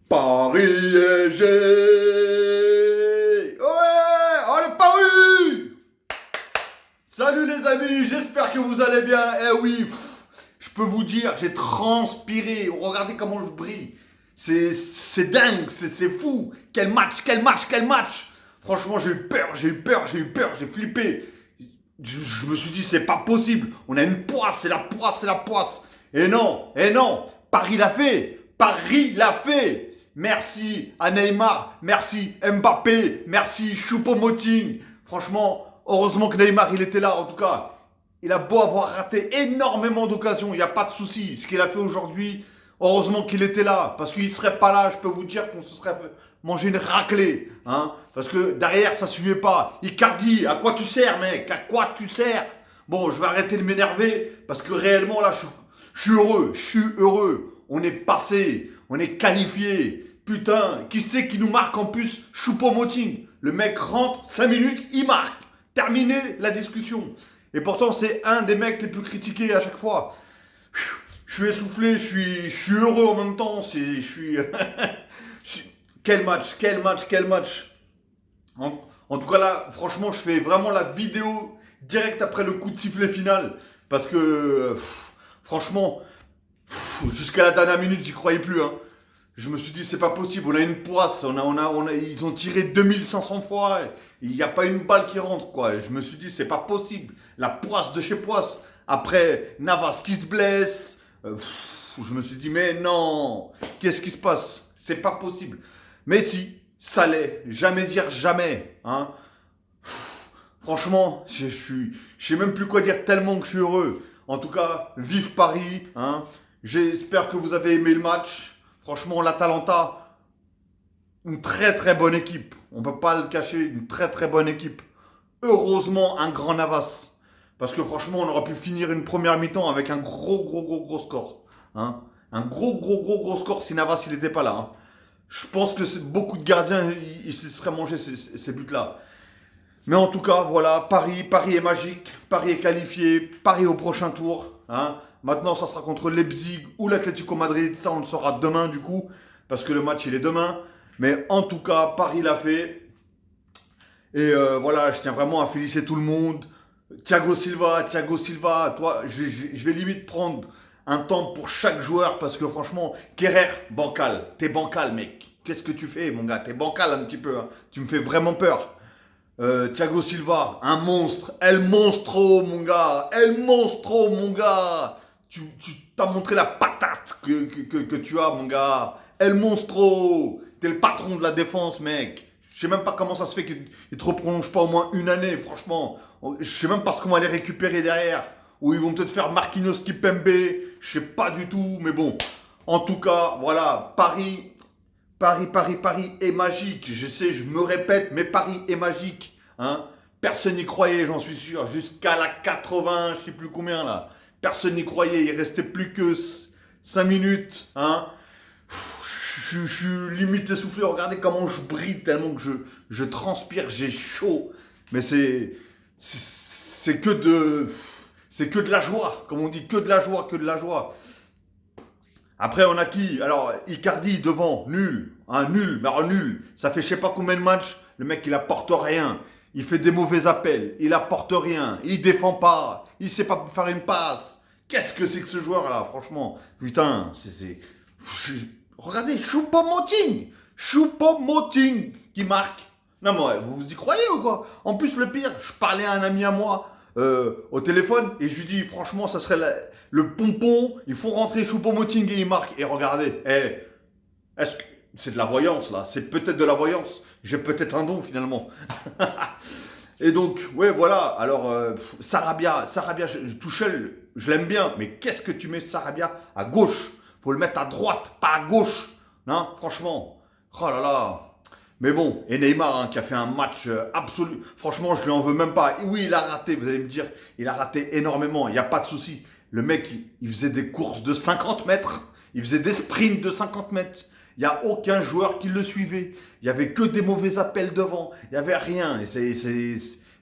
Paris SG. Ouais, oh le Paris. Salut les amis, j'espère que vous allez bien. Eh oui, je peux vous dire, j'ai transpiré. Regardez comment je brille. C'est dingue, c'est fou. Quel match, quel match, quel match. Franchement, j'ai eu peur, j'ai flippé. Je me suis dit, c'est pas possible. On a une poisse, c'est la poisse, c'est la poisse. Et non, Paris l'a fait. Paris l'a fait. Merci à Neymar, merci Mbappé, merci Choupo-Moting. Franchement, heureusement que Neymar, il était là. En tout cas, il a beau avoir raté énormément d'occasions, il n'y a pas de souci. Ce qu'il a fait aujourd'hui, heureusement qu'il était là. Parce qu'il ne serait pas là, je peux vous dire qu'on se serait fait manger une raclée. Hein, parce que derrière, ça ne suivait pas. Icardi, à quoi tu sers, mec? À quoi tu sers? Bon, je vais arrêter de m'énerver. Parce que réellement, là, je suis heureux. Je suis heureux. On est passé. On est qualifié. Putain, qui c'est qui nous marque en plus? Choupo-Moting. Le mec rentre, 5 minutes, il marque. Terminé la discussion. Et pourtant, c'est un des mecs les plus critiqués à chaque fois. Je suis essoufflé, je suis heureux en même temps. Je suis... Quel match, quel match, quel match. En tout cas là, franchement, je fais vraiment la vidéo direct après le coup de sifflet final. Parce que, franchement, jusqu'à la dernière minute, j'y croyais plus. Hein. Je me suis dit, c'est pas possible, on a une poisse, ils ont tiré 2500 fois, il n'y a pas une balle qui rentre, quoi. Je me suis dit, c'est pas possible. La poisse de chez Poisse. Après, Navas qui se blesse. Je me suis dit, mais non, qu'est-ce qui se passe? C'est pas possible. Mais si, ça l'est. Jamais dire jamais. Hein. Franchement, je sais même plus quoi dire tellement que je suis heureux. En tout cas, vive Paris. Hein. J'espère que vous avez aimé le match. Franchement, l'Atalanta, une très très bonne équipe. On ne peut pas le cacher, une très très bonne équipe. Heureusement, un grand Navas. Parce que franchement, on aurait pu finir une première mi-temps avec un gros score. Hein. Un gros score si Navas il n'était pas là. Hein. Je pense que beaucoup de gardiens ils se seraient mangés ces buts-là. Mais en tout cas, voilà, Paris est magique, Paris est qualifié, Paris au prochain tour. Hein. Maintenant, ça sera contre Leipzig ou l'Atlético Madrid. Ça, on le saura demain, du coup, parce que le match, il est demain. Mais en tout cas, Paris l'a fait. Et voilà, je tiens vraiment à féliciter tout le monde. Thiago Silva, toi, je vais limite prendre un temps pour chaque joueur parce que franchement, Kerrer, bancal. T'es bancal, mec. Qu'est-ce que tu fais, mon gars? T'es bancal un petit peu. Hein. Tu me fais vraiment peur. Thiago Silva, un monstre. El Monstro, mon gars. El Monstro, mon gars. Tu t'as montré la patate que tu as, mon gars. El Monstro. T'es le patron de la défense, mec. Je sais même pas comment ça se fait qu'il te reprolonge pas au moins une année, franchement. Je sais même pas ce qu'on va les récupérer derrière. Ou ils vont peut-être faire Marquinhos Kipembe. Je sais pas du tout, mais bon. En tout cas, voilà, Paris est magique. Je sais, je me répète, mais Paris est magique. Hein. Personne n'y croyait, j'en suis sûr. Jusqu'à la 80, je sais plus combien là. Personne n'y croyait. Il restait plus que 5 minutes. Hein. Je suis limite essoufflé. Regardez comment je brille tellement que je transpire, j'ai chaud. Mais c'est que de la joie. Comme on dit, que de la joie, que de la joie. Après, on a qui? Alors, Icardi devant, nul. Hein, nul, mais alors nul. Ça fait je sais pas combien de matchs. Le mec, il apporte rien. Il fait des mauvais appels. Il apporte rien. Il défend pas. Il sait pas faire une passe. Qu'est-ce que c'est que ce joueur-là, franchement? Putain, regardez, Choupo-Moting qui marque. Non, mais vous y croyez ou quoi? En plus, le pire, je parlais à un ami à moi au téléphone et je lui dis, franchement, ça serait le pompon. Il faut rentrer Choupo-Moting et il marque. Et regardez, est-ce que c'est de la voyance là? C'est peut-être de la voyance. J'ai peut-être un don finalement. Et donc, ouais, voilà. Alors, Sarabia, Tuchel, je l'aime bien. Mais qu'est-ce que tu mets Sarabia à gauche? Faut le mettre à droite, pas à gauche. Non, franchement. Oh là là. Mais bon, et Neymar hein, qui a fait un match absolu. Franchement, je lui en veux même pas. Et oui, il a raté, vous allez me dire. Il a raté énormément, il n'y a pas de souci. Le mec, il faisait des courses de 50 mètres. Il faisait des sprints de 50 mètres. Il n'y a aucun joueur qui le suivait. Il n'y avait que des mauvais appels devant. Il n'y avait rien. Et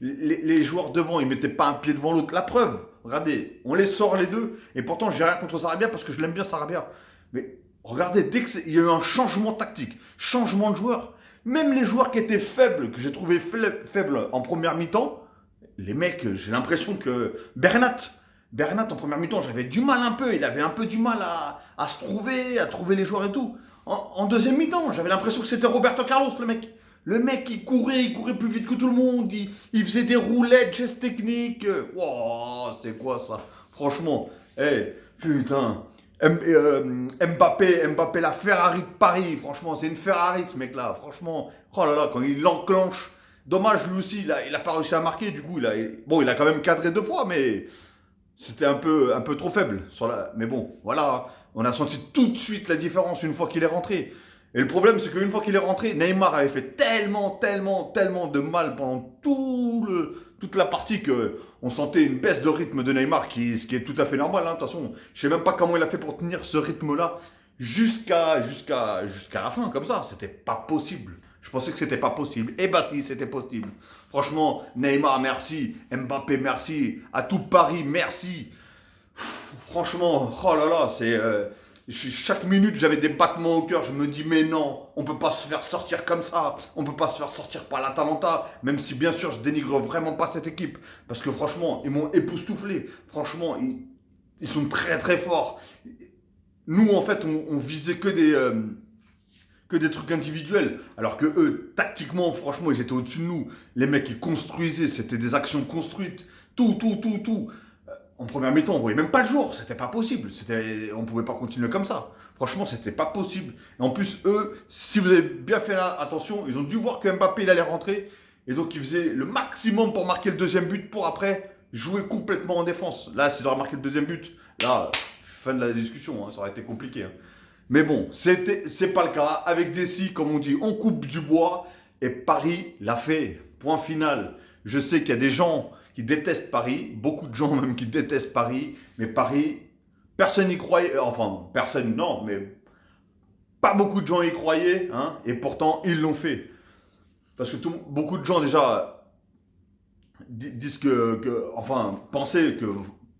les joueurs devant, ils ne mettaient pas un pied devant l'autre. La preuve, regardez, on les sort les deux. Et pourtant, j'ai rien contre Sarabia parce que je l'aime bien Sarabia. Mais regardez, il y a eu un changement tactique, changement de joueur, même les joueurs qui étaient faibles, que j'ai trouvé faibles en première mi-temps, les mecs, j'ai l'impression que Bernat en première mi-temps, j'avais du mal un peu, il avait un peu du mal à se trouver, à trouver les joueurs et tout. En deuxième mi-temps, j'avais l'impression que c'était Roberto Carlos, le mec. Le mec, il courait plus vite que tout le monde, il faisait des roulettes, gestes techniques. Wow, c'est quoi ça? Franchement, putain. Mbappé, la Ferrari de Paris, franchement, c'est une Ferrari ce mec-là, franchement. Oh là là, quand il l'enclenche, dommage lui aussi, il a pas réussi à marquer, du coup, il a quand même cadré 2 fois, mais c'était un peu trop faible. Mais bon, voilà, on a senti tout de suite la différence une fois qu'il est rentré. Et le problème, c'est qu'une fois qu'il est rentré, Neymar avait fait tellement de mal pendant toute la partie qu'on sentait une baisse de rythme de Neymar, ce qui est tout à fait normal. Hein. De toute façon, je sais même pas comment il a fait pour tenir ce rythme-là jusqu'à la fin, comme ça. C'était pas possible. Je pensais que c'était pas possible. Et bah si, c'était possible. Franchement, Neymar, merci. Mbappé, merci. À tout Paris, merci. Franchement, oh là là, chaque minute, j'avais des battements au cœur. Je me dis, mais non, on peut pas se faire sortir comme ça. On peut pas se faire sortir par l'Atalanta. Même si, bien sûr, je dénigre vraiment pas cette équipe. Parce que franchement, ils m'ont époustouflé. Franchement, ils sont très très forts. Nous, en fait, on visait que des trucs individuels. Alors que eux, tactiquement, franchement, ils étaient au-dessus de nous. Les mecs, ils construisaient. C'était des actions construites. Tout. En première mi-temps, on voyait même pas le jour, c'était pas possible. On pouvait pas continuer comme ça. Franchement, c'était pas possible. Et en plus, eux, si vous avez bien fait attention, ils ont dû voir que Mbappé il allait rentrer. Et donc, ils faisaient le maximum pour marquer le deuxième but pour après jouer complètement en défense. Là, s'ils auraient marqué le deuxième but, là, fin de la discussion, hein, ça aurait été compliqué. Hein. Mais bon, c'est pas le cas. Avec Dessy, comme on dit, on coupe du bois. Et Paris l'a fait. Point final. Je sais qu'il y a des gens qui détestent Paris, beaucoup de gens même qui détestent Paris, mais Paris, personne n'y croyait, enfin, personne non, mais pas beaucoup de gens y croyaient, hein, et pourtant, ils l'ont fait. Parce que beaucoup de gens déjà disent enfin, pensaient que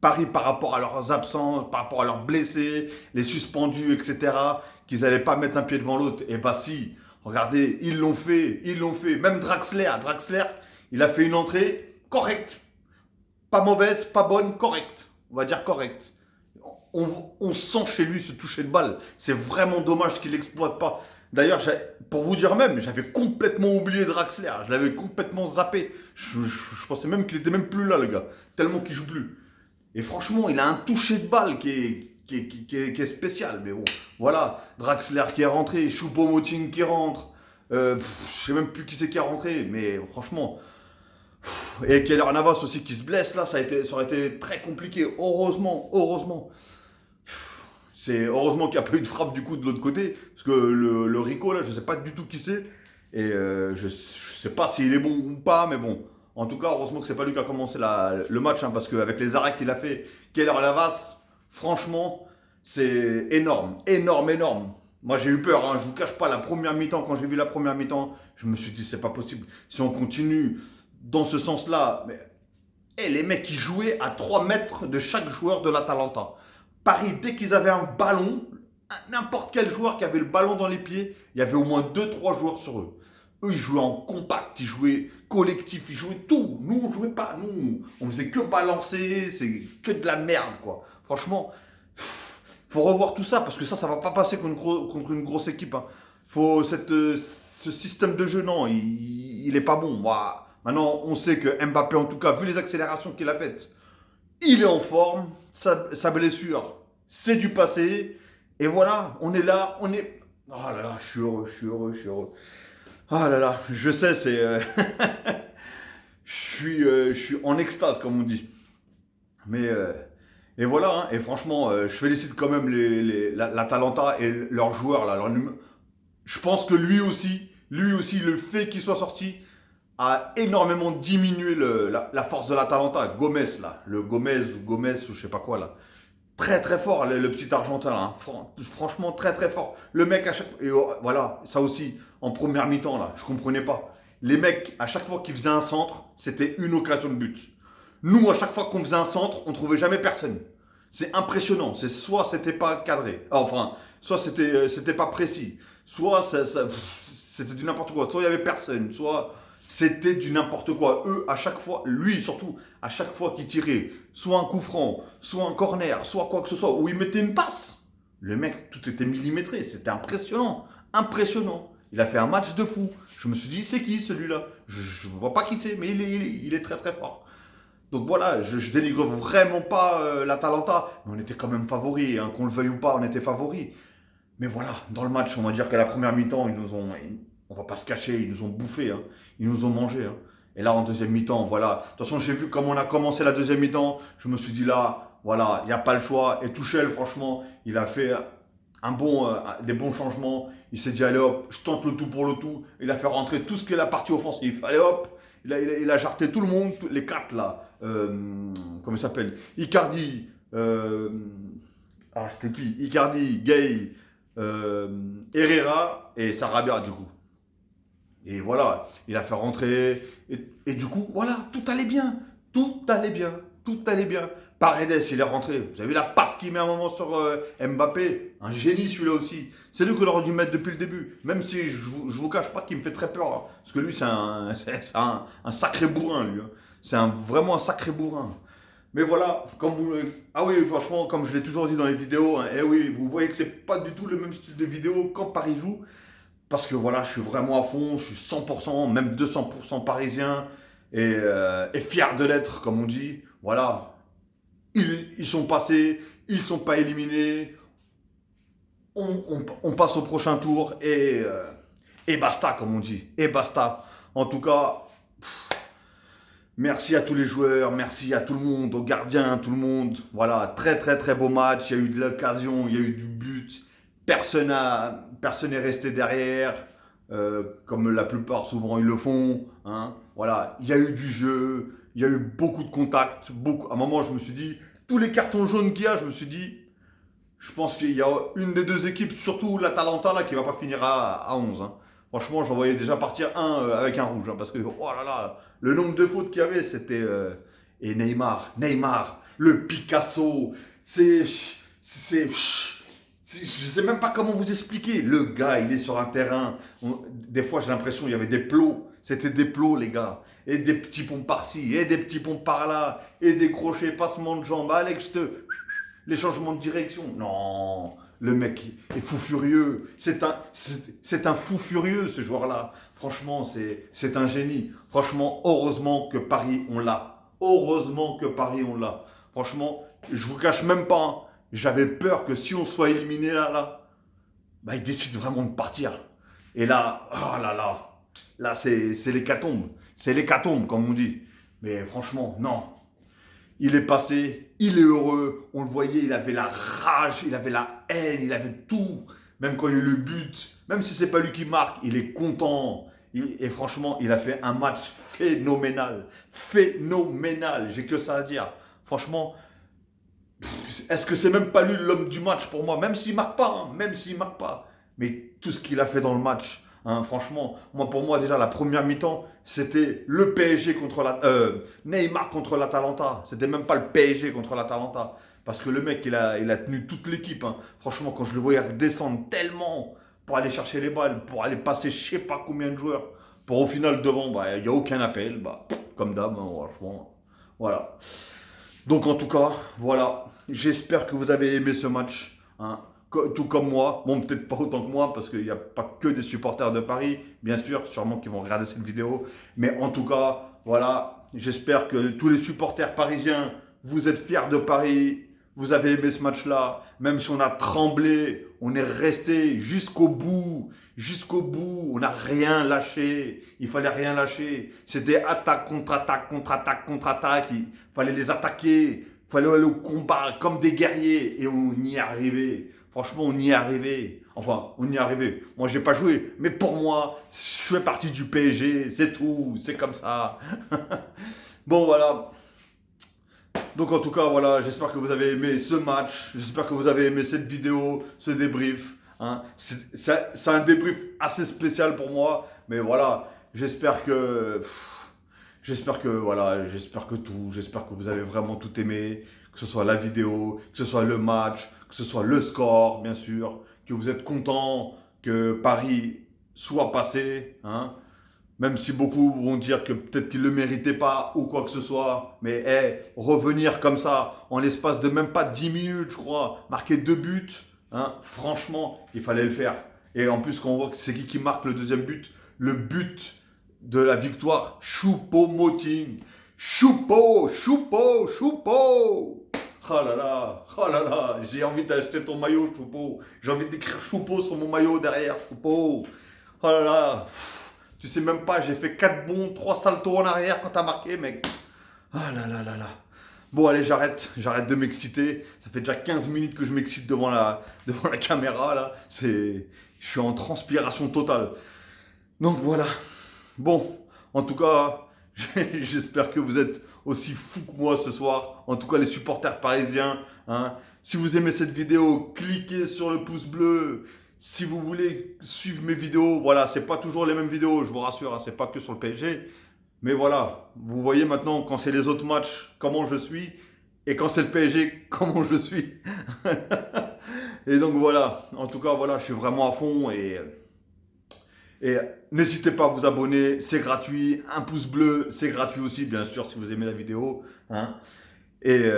Paris, par rapport à leurs absents, par rapport à leurs blessés, les suspendus, etc., qu'ils n'allaient pas mettre un pied devant l'autre. Et bah si, regardez, ils l'ont fait. Même Draxler, il a fait une entrée correcte. Pas mauvaise, pas bonne, correcte. On va dire correcte. On sent chez lui ce toucher de balle. C'est vraiment dommage qu'il l'exploite pas. D'ailleurs, pour vous dire même, j'avais complètement oublié Draxler. Je l'avais complètement zappé. Je pensais même qu'il était même plus là, le gars. Tellement qu'il joue plus. Et franchement, il a un toucher de balle qui est spécial. Mais bon, voilà. Draxler qui est rentré, Choupo-Moting qui rentre. Je sais même plus qui c'est qui est rentré. Mais franchement... Et Keylor Navas aussi qui se blesse là, ça aurait été très compliqué. Heureusement. C'est heureusement qu'il n'y a pas eu de frappe du coup de l'autre côté. Parce que le Rico là, je ne sais pas du tout qui c'est. Et je ne sais pas s'il est bon ou pas, mais bon. En tout cas, heureusement que c'est pas lui qui a commencé le match. Hein, parce qu'avec les arrêts qu'il a fait, Keylor Navas, franchement, c'est énorme. Moi j'ai eu peur, hein, je vous cache pas, la première mi-temps, quand j'ai vu la première mi-temps, je me suis dit c'est pas possible. Si on continue dans ce sens-là, les mecs qui jouaient à 3 mètres de chaque joueur de l'Atalanta. Paris, dès qu'ils avaient un ballon, n'importe quel joueur qui avait le ballon dans les pieds, il y avait au moins 2-3 joueurs sur eux. Eux, ils jouaient en compact, ils jouaient collectif, ils jouaient tout. Nous, on jouait pas, on faisait que balancer, c'est que de la merde, quoi. Franchement, faut revoir tout ça, parce que ça va pas passer contre une grosse équipe. Hein. Ce système de jeu, non, il est pas bon. Moi, maintenant, on sait que Mbappé, en tout cas, vu les accélérations qu'il a faites, il est en forme. Sa blessure, c'est du passé. Et voilà, on est là, Oh là là, je suis heureux. Ah là là, je sais, je suis en extase, comme on dit. Mais... et voilà, hein. Et franchement, je félicite quand même l'Atalanta et leurs joueurs là. Je pense que lui aussi, le fait qu'il soit sorti a énormément diminué la force de l'Atalanta. Gomez là, le Gomez ou je sais pas quoi là. Très très fort le petit Argentin là. Hein. Franchement très très fort. Le mec à chaque et voilà, ça aussi en première mi-temps là, je comprenais pas. Les mecs à chaque fois qu'ils faisaient un centre, c'était une occasion de but. Nous à chaque fois qu'on faisait un centre, on trouvait jamais personne. C'est impressionnant. C'est soit c'était pas cadré, enfin, soit c'était pas précis, soit c'était du n'importe quoi, soit il y avait personne, soit c'était du n'importe quoi. Eux, à chaque fois, lui surtout, à chaque fois qu'il tirait, soit un coup franc, soit un corner, soit quoi que ce soit, où il mettait une passe, le mec, tout était millimétré. C'était impressionnant, impressionnant. Il a fait un match de fou. Je me suis dit, c'est qui celui-là? Je ne vois pas qui c'est, mais il est très très fort. Donc voilà, je dénigre vraiment pas l'Atalanta, mais on était quand même favoris, hein, qu'on le veuille ou pas, on était favoris. Mais voilà, dans le match, on va dire qu'à la première mi-temps, on va pas se cacher, ils nous ont bouffé, hein, ils nous ont mangé. Hein. Et là, en deuxième mi-temps, voilà. De toute façon, j'ai vu comment on a commencé la deuxième mi-temps, je me suis dit là, voilà, il n'y a pas le choix. Et Tuchel, franchement, il a fait des bons changements. Il s'est dit, allez hop, je tente le tout pour le tout. Il a fait rentrer tout ce qui est la partie offensive. Allez hop, il a jarté tout le monde, les quatre là. Comment il s'appelle? Icardi. C'était qui? Icardi, Gay, Herrera et Sarabia du coup. Et voilà, il a fait rentrer. Et du coup, voilà, tout allait bien. Tout allait bien. Tout allait bien. Paredes, il est rentré. Vous avez vu la passe qu'il met à un moment sur Mbappé. Un génie celui-là aussi. C'est lui qu'on aurait dû mettre depuis le début. Même si je vous cache pas qu'il me fait très peur. Hein. Parce que lui, c'est un sacré bourrin, lui. Hein. Vraiment un sacré bourrin. Mais voilà, ah oui, franchement, comme je l'ai toujours dit dans les vidéos, hein, eh oui, vous voyez que c'est pas du tout le même style de vidéo quand Paris joue. Parce que voilà, je suis vraiment à fond, je suis 100%, même 200% parisien et fier de l'être, comme on dit. Voilà, ils sont passés, ils sont pas éliminés. On passe au prochain tour et basta, comme on dit. Et basta. En tout cas, merci à tous les joueurs, merci à tout le monde, aux gardiens, tout le monde. Voilà, très très très beau match. Il y a eu de l'occasion, il y a eu du but. Personne n'est resté derrière, comme la plupart souvent ils le font. Hein. Voilà, il y a eu du jeu, il y a eu beaucoup de contacts. Beaucoup. À un moment, je me suis dit, tous les cartons jaunes qu'il y a, je me suis dit, je pense qu'il y a une des deux équipes, surtout l'Atalanta, là, qui va pas finir à 11. Hein. Franchement, j'en voyais déjà partir un avec un rouge. Hein, parce que, oh là là, le nombre de fautes qu'il y avait, c'était... Et Neymar, le Picasso, je sais même pas comment vous expliquer. Le gars, il est sur un terrain. Des fois, j'ai l'impression qu'il y avait des plots. C'était des plots, les gars. Et des petits ponts par-ci, et des petits ponts par-là, et des crochets, passements de jambes. Alex, les changements de direction. Non, le mec est fou furieux. C'est un fou furieux, ce joueur-là. Franchement, c'est un génie. Franchement, heureusement que Paris, on l'a. Heureusement que Paris, on l'a. Franchement, je vous cache même pas. Hein, j'avais peur que si on soit éliminé là, bah, il décide vraiment de partir. Et là, oh là là, là c'est l'hécatombe. C'est l'hécatombe, comme on dit. Mais franchement, non. Il est passé, il est heureux, on le voyait, il avait la rage, il avait la haine, il avait tout. Même quand il y a eu le but, même si c'est pas lui qui marque, il est content. Et franchement, il a fait un match phénoménal. Phénoménal, j'ai que ça à dire. Franchement, est-ce que c'est même pas lui l'homme du match pour moi? Même s'il marque pas, hein, même s'il marque pas. Mais tout ce qu'il a fait dans le match, hein, franchement, pour moi déjà la première mi-temps, c'était le PSG contre Neymar contre l'Atalanta. C'était même pas le PSG contre l'Atalanta. Parce que le mec, il a tenu toute l'équipe. Hein. Franchement, quand je le voyais redescendre tellement pour aller chercher les balles, pour aller passer je sais pas combien de joueurs, pour au final devant, bah, il n'y a aucun appel. Bah, comme d'hab, hein, franchement. Voilà. Donc en tout cas, voilà. J'espère que vous avez aimé ce match. Hein. Tout comme moi. Bon, peut-être pas autant que moi, parce qu'il n'y a pas que des supporters de Paris. Bien sûr, sûrement qu'ils vont regarder cette vidéo. Mais en tout cas, voilà. J'espère que tous les supporters parisiens, vous êtes fiers de Paris. Vous avez aimé ce match-là. Même si on a tremblé, on est resté jusqu'au bout. Jusqu'au bout, on n'a rien lâché. Il fallait rien lâcher. C'était attaque, contre-attaque, contre-attaque, contre-attaque. Il fallait les attaquer. Il fallait aller au combat comme des guerriers. Et on y est arrivé. Franchement, on y est arrivé. Enfin, on y est arrivé. Moi, j'ai pas joué. Mais pour moi, je fais partie du PSG. C'est tout. C'est comme ça. Bon, voilà. Donc en tout cas, voilà, j'espère que vous avez aimé ce match. J'espère que vous avez aimé cette vidéo, ce débrief. Hein. C'est un débrief assez spécial pour moi. Mais voilà, j'espère que... J'espère que voilà, j'espère que vous avez vraiment tout aimé, que ce soit la vidéo, que ce soit le match, que ce soit le score, bien sûr, que vous êtes content que Paris soit passé, hein. Même si beaucoup vont dire que peut-être qu'ils ne le méritaient pas ou quoi que ce soit. Mais revenir comme ça, en l'espace de même pas 10 minutes, je crois, marquer 2 buts, hein, franchement, il fallait le faire. Et en plus, quand on voit que c'est qui marque le deuxième but, le but de la victoire, Choupo-Moting. Choupo, Choupo, Choupo. Oh là là, j'ai envie d'acheter ton maillot, Choupo. J'ai envie d'écrire Choupo sur mon maillot derrière, Choupo. Oh là là. Tu sais même pas, j'ai fait 4 bons, 3 saltos en arrière quand t'as marqué, mec. Ah là là là là. Bon, allez, j'arrête de m'exciter. Ça fait déjà 15 minutes que je m'excite devant la caméra, là. Je suis en transpiration totale. Donc voilà. Bon, en tout cas, j'espère que vous êtes aussi fous que moi ce soir. En tout cas, les supporters parisiens, hein. Si vous aimez cette vidéo, cliquez sur le pouce bleu. Si vous voulez suivre mes vidéos, voilà, c'est pas toujours les mêmes vidéos, je vous rassure, hein, c'est pas que sur le PSG. Mais voilà, vous voyez maintenant quand c'est les autres matchs, comment je suis, et quand c'est le PSG, comment je suis. Et donc voilà, en tout cas, voilà, je suis vraiment à fond et n'hésitez pas à vous abonner, c'est gratuit. Un pouce bleu, c'est gratuit aussi, bien sûr, si vous aimez la vidéo, hein. Et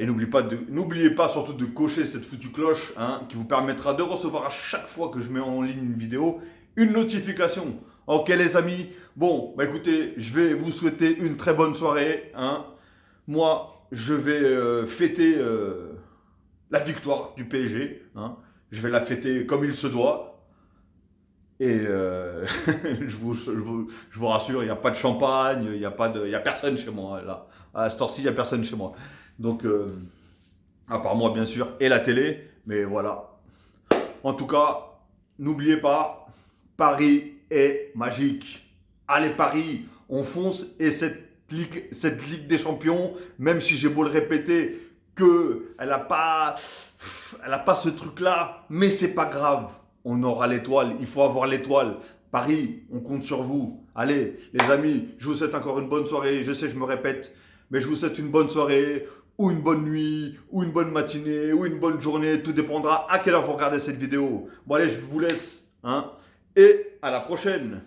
n'oubliez pas surtout de cocher cette foutue cloche, hein, qui vous permettra de recevoir à chaque fois que je mets en ligne une vidéo, une notification. Ok les amis, bon, bah écoutez, je vais vous souhaiter une très bonne soirée, hein. Moi, je vais fêter la victoire du PSG, hein. Je vais la fêter comme il se doit. Et je vous rassure, il n'y a pas de champagne, il y a personne chez moi là. À cette heure-ci, il n'y a personne chez moi. Donc, à part moi bien sûr, et la télé, mais voilà. En tout cas, n'oubliez pas, Paris est magique. Allez Paris, on fonce et cette Ligue des Champions, même si j'ai beau le répéter, elle n'a pas ce truc-là, mais c'est pas grave. On aura l'étoile, il faut avoir l'étoile. Paris, on compte sur vous. Allez, les amis, je vous souhaite encore une bonne soirée. Je sais, je me répète, mais je vous souhaite une bonne soirée, ou une bonne nuit, ou une bonne matinée, ou une bonne journée. Tout dépendra à quelle heure vous regardez cette vidéo. Bon, allez, je vous laisse, hein, et à la prochaine.